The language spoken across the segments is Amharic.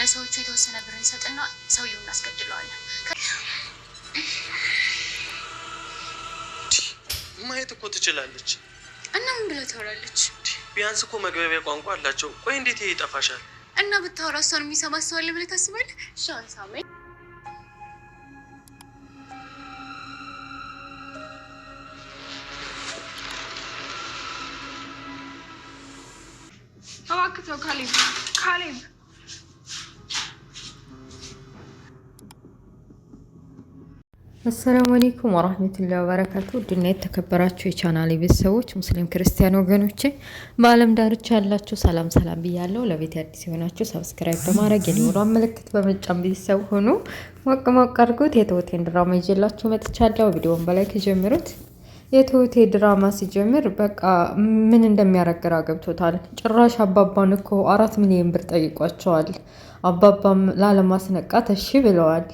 ለሰዎቹ የተወሰነ ብር እንሰጥና ሰውየውን እናስገድለዋለን። ማየት እኮ ትችላለች እና ምን ብላ ታወራለች? ቢያንስ እኮ መግባቢያ ቋንቋ አላቸው። ቆይ እንዴት ይሄ ይጠፋሻል? እና ብታወራ እሷን የሚሰማ ሰው አለ ብለህ ታስባለህ? ሻን ሳሜ እባክህ ካሌብ አሰላሙ አለይኩም ወራህመቱላሂ ወበረካቱ። ድና የተከበራችሁ የቻናሌ ቤተሰቦች ሙስሊም ክርስቲያን ወገኖቼ በአለም ዳርቻ ያላችሁ ሰላም ብያለሁ። ለቤት አዲስ የሆናችሁ ሰብስክራይብ በማድረግ የደወሏን ምልክት በመጫን ቤተሰብ ሆኑ። ሞቅ አድርጉት። የትሁቴን ድራማ ይዤላችሁ መጥቻለሁ። ቪዲዮውን በላይክ ጀምሩት። የትሁቴ ድራማ ሲጀምር በቃ ምን እንደሚያደርግ ግራ ገብቶታል። ጭራሽ አባባን እኮ 4 ሚሊዮን ብር ጠይቋቸዋል። አባባም ላለማስነቃት እሺ ብለዋል።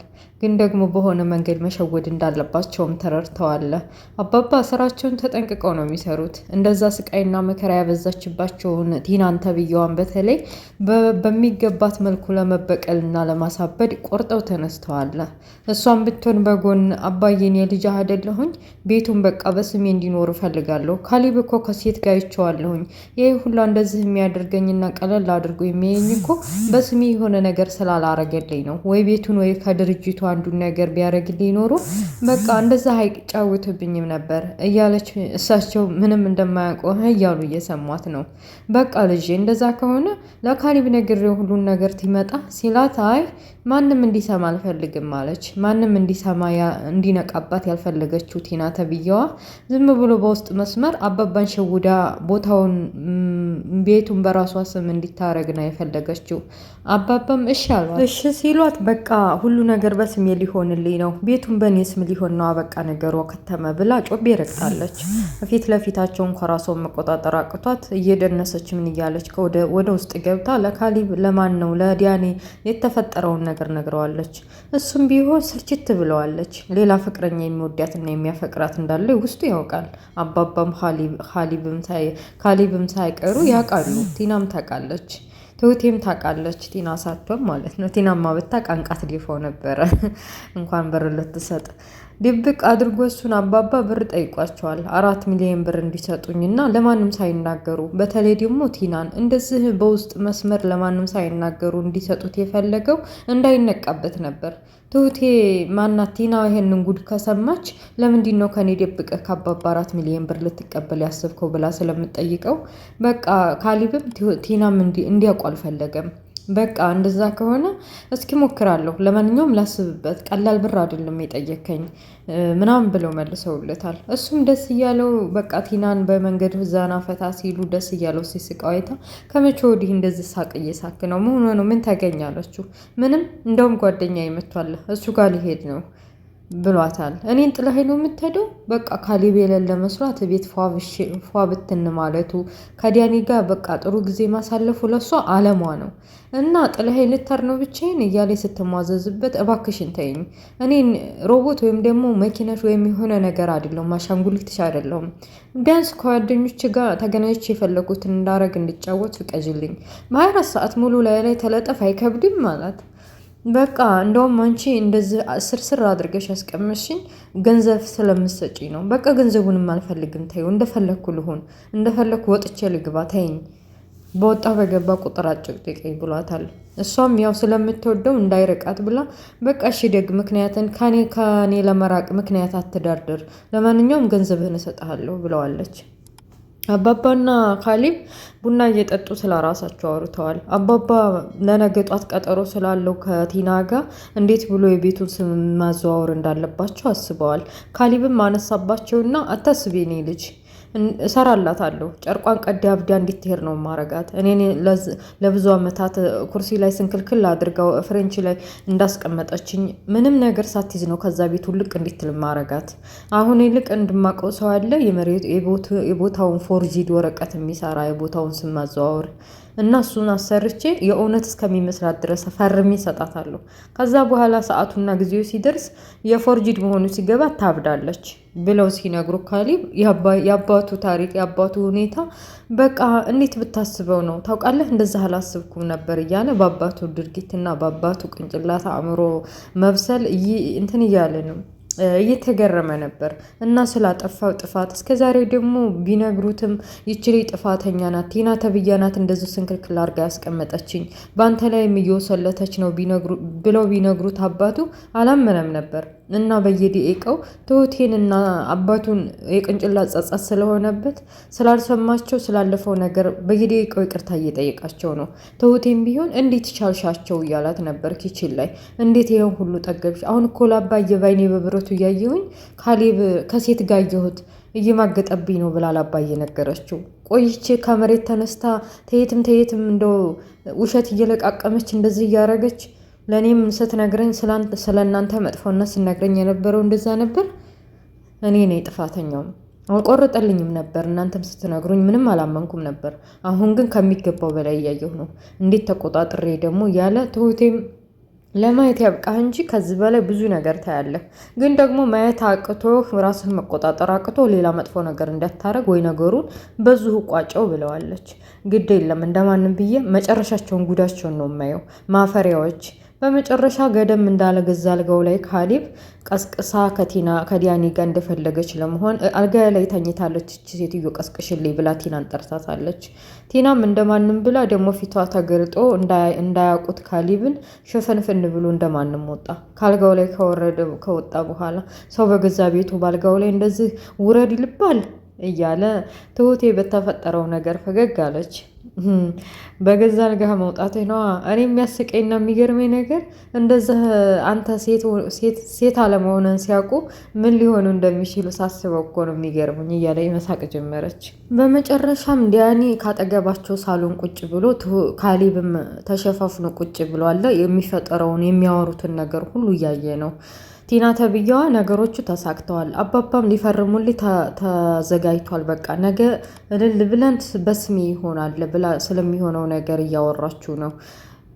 ግን ደግሞ በሆነ መንገድ መሸወድ እንዳለባቸውም ተረድተዋል። አባባ ስራቸውን ተጠንቅቀው ነው የሚሰሩት። እንደዛ ስቃይና መከራ ያበዛችባቸውን ቲናን ተብዬዋን በተለይ በሚገባት መልኩ ለመበቀልና ለማሳበድ ቆርጠው ተነስተዋል። እሷን ብትሆን በጎን አባዬን የልጅ አይደለሁኝ ቤቱን በቃ በስሜ እንዲኖር እፈልጋለሁ። ካሌብ እኮ ከሴት ጋር ይቸዋለሁኝ። ይህ ሁላ እንደዚህ የሚያደርገኝና ቀለል አድርጎ የሚያየኝ እኮ በስሜ የሆነ ነገር ስላላረገልኝ ነው። ወይ ቤቱን ወይ ከድርጅቱ አንዱን ነገር ቢያደርግልኝ ኖሮ በቃ እንደዛ አይጫወትብኝም ነበር እያለች እሳቸው ምንም እንደማያውቁ እያሉ እየሰሟት ነው። በቃ ልጄ እንደዛ ከሆነ ለካሌብ ነግሬው ሁሉን ነገር ትመጣ ሲላት አይ ማንም እንዲሰማ አልፈልግም አለች። ማንም እንዲነቃባት ያልፈለገችው ቲና ተብዬዋ ዝም ብሎ በውስጥ መስመር አባባን ሸውዳ ቦታውን ቤቱን በራሷ ስም እንዲታረግ ነው የፈለገችው። አባባም እሺ አሏት። እሺ ሲሏት በቃ ሁሉ ነገር በስሜ ሊሆንልኝ ነው፣ ቤቱን በእኔ ስም ሊሆን ነው፣ አበቃ ነገሯ ከተመ ብላ ጮቤ ረግጣለች። ፊት ለፊታቸውን ከራሷን መቆጣጠር አቅቷት እየደነሰች ምን እያለች ወደ ውስጥ ገብታ ለካሌብ ለማን ነው ለዲያኔ የተፈጠረውን ነገር ነግረዋለች። እሱም ቢሆን ስልችት ብለዋለች። ሌላ ፍቅረኛ የሚወዳትና የሚያፈቅራት እንዳለ ውስጡ ያውቃል። አባባም ካሌብም ሳይቀሩ ያውቃሉ። ቲናም ታውቃለች። ትሁቴም ታውቃለች። ቲና ሳትሆን ማለት ነው። ቲናማ ብታውቅ አንቃት ሊፈው ነበረ እንኳን ብር ልትሰጥ። ድብቅ አድርጎ እሱን አባባ ብር ጠይቋቸዋል። 4 ሚሊዮን ብር እንዲሰጡኝና ለማንም ሳይናገሩ፣ በተለይ ደግሞ ቲናን እንደዚህ በውስጥ መስመር ለማንም ሳይናገሩ እንዲሰጡት የፈለገው እንዳይነቃበት ነበር። ትሁቴ ማናት ቲና ይሄንን ጉድ ከሰማች ለምንድን ነው ከኔ ደብቀ ከአባባ 4 ሚሊዮን ብር ልትቀበል ያስብከው ብላ ስለምትጠይቀው በቃ ካሌብም ቲናም እንዲያውቁ አልፈለገም። በቃ እንደዛ ከሆነ እስኪ ሞክራለሁ፣ ለማንኛውም ላስብበት፣ ቀላል ብር አይደለም የጠየከኝ ምናምን ብለው መልሰውለታል። እሱም ደስ እያለው በቃ ቲናን በመንገድ ዛና ፈታ ሲሉ ደስ እያለው ሲስቃው አይታ ከመቼ ወዲህ እንደዚህ ሳቅ እየሳክ ነው? ምን ሆኖ ነው? ምን ታገኛለችሁ? ምንም፣ እንደውም ጓደኛ ይመቷል እሱ ጋር ሊሄድ ነው ብሏታል። እኔን ጥለህ ነው የምትሄደው? በቃ ካሌብ የሌለ መስሏት ቤት ፏ ብትን ማለቱ ከዲያኔ ጋር በቃ ጥሩ ጊዜ ማሳለፉ ለሷ አለሟ ነው። እና ጥለህ ልተር ነው ብቻዬን እያለ ስትሟዘዝበት እባክሽን ተይኝ፣ እኔን ሮቦት ወይም ደግሞ መኪናሽ ወይም የሆነ ነገር አይደለሁም፣ አሻንጉሊትሽ አይደለሁም። ቢያንስ ከጓደኞች ጋር ተገናኝቼ የፈለጉትን እንዳረግ እንድጫወት ፍቀጅልኝ። በ24 ሰዓት ሙሉ ላይ ተለጠፍ አይከብድም ማለት በቃ እንደውም አንቺ እንደዚህ ስርስር አድርገሽ ያስቀመሽኝ ገንዘብ ስለምትሰጪኝ ነው። በቃ ገንዘቡንም አልፈልግም፣ ተይው፣ እንደፈለኩ ልሆን፣ እንደፈለኩ ወጥቼ ልግባ፣ ተይኝ፣ በወጣ በገባ ቁጥር አጭቅጭቀኝ ብሏታል። እሷም ያው ስለምትወደው እንዳይርቃት ብላ በቃ እሺ ደግ ምክንያትን ከኔ ለመራቅ ምክንያት አትደርድር፣ ለማንኛውም ገንዘብህን እሰጥሃለሁ ብለዋለች። አባባና ካሌብ ቡና እየጠጡ ስለራሳቸው አውርተዋል። አባባ ለነገ ጧት ቀጠሮ ስላለው ከቲና ጋር እንዴት ብሎ የቤቱን ስም ማዘዋወር እንዳለባቸው አስበዋል። ካሌብም አነሳባቸውና አታስቢ የኔ ልጅ እሰራላታለሁ፣ ጨርቋን ቀዳ አብዳ እንድትሄድ ነው ማረጋት። እኔ ለብዙ ዓመታት ኩርሲ ላይ ስንክልክል አድርገው ፍሬንች ላይ እንዳስቀመጠችኝ ምንም ነገር ሳትይዝ ነው ከዛ ቤት ውልቅ እንድትል ማረጋት። አሁን ይልቅ እንድማቀው ሰው አለ የቦታውን ፎርጂድ ወረቀት የሚሰራ የቦታውን ስም ማዘዋወር እና እሱን አሰርቼ የእውነት እስከሚመስላት ድረስ ፈርሜ እሰጣታለሁ። ከዛ በኋላ ሰዓቱና ጊዜው ሲደርስ የፎርጂድ መሆኑ ሲገባ ታብዳለች ብለው ሲነግሩ ካሌብ የአባቱ ታሪክ የአባቱ ሁኔታ በቃ እንዴት ብታስበው ነው ታውቃለህ፣ እንደዛ አላስብኩም ነበር እያለ በአባቱ ድርጊትና በአባቱ ቅንጭላት አእምሮ መብሰል እንትን እያለ ነው እየተገረመ ነበር። እና ስላጠፋው ጥፋት እስከዛሬው ደግሞ ቢነግሩትም ይችል ጥፋተኛ ናት ቲና ተብያ ናት እንደዚህ ስንክልክል አድርጋ ያስቀመጠችኝ በአንተ ላይም እየወሰለተች ነው ብለው ቢነግሩት አባቱ አላመነም ነበር። እና በየደቂቃው ትሁቴንና አባቱን የቅንጭላት ጸጸት ስለሆነበት ስላልሰማቸው ስላለፈው ነገር በየደቂቃው ይቅርታ እየጠየቃቸው ነው። ትሁቴን ቢሆን እንዴት ቻልሻቸው እያላት ነበር ኪችን ላይ። እንዴት ይሄን ሁሉ ጠገብሽ? አሁን እኮ ላባዬ ባይኔ በብረቱ እያየሁኝ ካሌብ ከሴት ጋር አየሁት እየማገጠብኝ ነው ብላ ላባዬ ነገረችው። ቆይቼ ከመሬት ተነስታ ተየትም እንደው ውሸት እየለቃቀመች እንደዚህ እያረገች ለእኔም ስትነግረኝ ስለ እናንተ መጥፎነት ስነግረኝ የነበረው እንደዛ ነበር። እኔ ነኝ ጥፋተኛውም አልቆረጠልኝም ነበር። እናንተም ስትነግሩኝ ምንም አላመንኩም ነበር። አሁን ግን ከሚገባው በላይ እያየሁ ነው። እንዴት ተቆጣጥሬ ደግሞ ያለ ትሁቴም ለማየት ያብቃህ እንጂ ከዚህ በላይ ብዙ ነገር ታያለህ። ግን ደግሞ ማየት አቅቶ ራስን መቆጣጠር አቅቶ ሌላ መጥፎ ነገር እንዳታረግ ወይ ነገሩን በዚሁ ቋጨው ብለዋለች። ግድ የለም እንደማንም ብዬ መጨረሻቸውን ጉዳቸውን ነው የማየው ማፈሪያዎች። በመጨረሻ ገደም እንዳለ ገዛ አልጋው ላይ ካሌብ ቀስቅሳ ከዲያኒ ጋር እንደፈለገች ለመሆን አልጋ ላይ ተኝታለች። እቺ ሴትዮ ቀስቅሽልኝ ብላ ቲናን ጠርታታለች። ቲናም እንደማንም ብላ ደግሞ ፊቷ ተገልጦ እንዳያውቁት ካሌብን ሸፈንፍን ብሎ እንደማንም ወጣ። ካልጋው ላይ ከወጣ በኋላ ሰው በገዛ ቤቱ ባልጋው ላይ እንደዚህ ውረድ ይልባል እያለ ትሁቴ በተፈጠረው ነገር ፈገግ አለች። በገዛ አልጋህ መውጣትህ ነዋ። እኔ የሚያስቀኝና የሚገርመኝ ነገር እንደዚህ አንተ ሴት አለመሆንን ሲያውቁ ምን ሊሆኑ እንደሚችሉ ሳስበው እኮ ነው የሚገርሙኝ እያለ መሳቅ ጀመረች። በመጨረሻም ዲያኒ ካጠገባቸው ሳሎን ቁጭ ብሎ ካሌብም ተሸፋፍኖ ቁጭ ብሎ አለ። የሚፈጠረውን የሚያወሩትን ነገር ሁሉ እያየ ነው። ቲና ተብያዋ ነገሮቹ ተሳክተዋል። አባባም ሊፈርሙልኝ ተዘጋጅቷል። በቃ ነገ እልል ብለን በስሜ ይሆናል ብላ ስለሚሆነው ነገር እያወራችሁ ነው።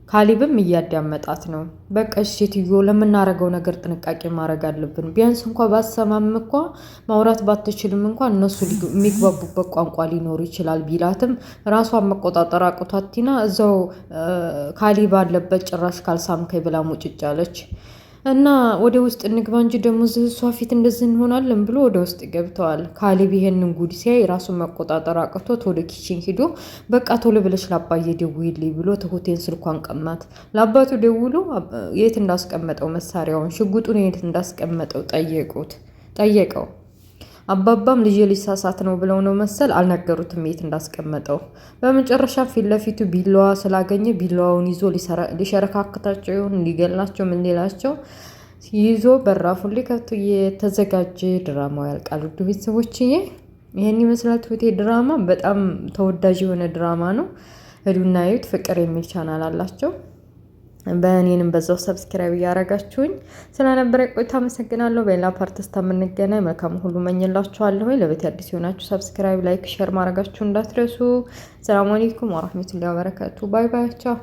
ካሌብም እያዳመጣት ነው። በቃ ሴትዮ ለምናረገው ነገር ጥንቃቄ ማድረግ አለብን። ቢያንስ እንኳ ባሰማም እንኳ ማውራት ባትችልም እንኳ እነሱ የሚግባቡበት ቋንቋ ሊኖር ይችላል ቢላትም ራሷን መቆጣጠር አቅቷት ቲና እዛው ካሌብ አለበት ጭራሽ ካልሳምከኝ ብላ ሙጭጭ አለች። እና ወደ ውስጥ እንግባ እንጂ ደግሞ እሷ ፊት እንደዚህ እንሆናለን ብሎ ወደ ውስጥ ገብተዋል። ካሌብ ይሄንን ጉድ ሲያይ ራሱን መቆጣጠር አቅቶት ወደ ኪችን ሂዶ በቃ ቶሎ ብለሽ ለአባዬ ደውይልኝ ብሎ ትሁቴን ስልኳን ቀማት። ለአባቱ ደውሎ የት እንዳስቀመጠው መሳሪያውን ሽጉጡን የት እንዳስቀመጠው ጠየቀው። አባባም ልጅ ሊሳሳት ነው ብለው ነው መሰል አልነገሩትም የት እንዳስቀመጠው። በመጨረሻ ፊት ለፊቱ ቢላዋ ስላገኘ ቢላዋውን ይዞ ሊሸረካክታቸው ይሆን ሊገላቸው ምን ሌላቸው ይዞ በራፉን ሊከፍቱ የተዘጋጀ ድራማው ያልቃል። ውድ ቤተሰቦችዬ ይህን ይመስላል ትሁቴ ድራማ። በጣም ተወዳጅ የሆነ ድራማ ነው። ሄዱና እዩት። ፍቅር የሚል ቻናል አላቸው። በእኔንም በዛው ሰብስክራይብ እያረጋችሁኝ ስለነበረ ቆይታ አመሰግናለሁ። በሌላ ፓርት እስከምንገናኝ መልካም ሁሉ መኝላችኋለሁ። ለቤት አዲስ የሆናችሁ ሰብስክራይብ፣ ላይክ፣ ሼር ማድረጋችሁ እንዳትረሱ። ሰላም አለይኩም ወራህመቱላሂ ወበረካቱ። ባይ ባይ ቻው።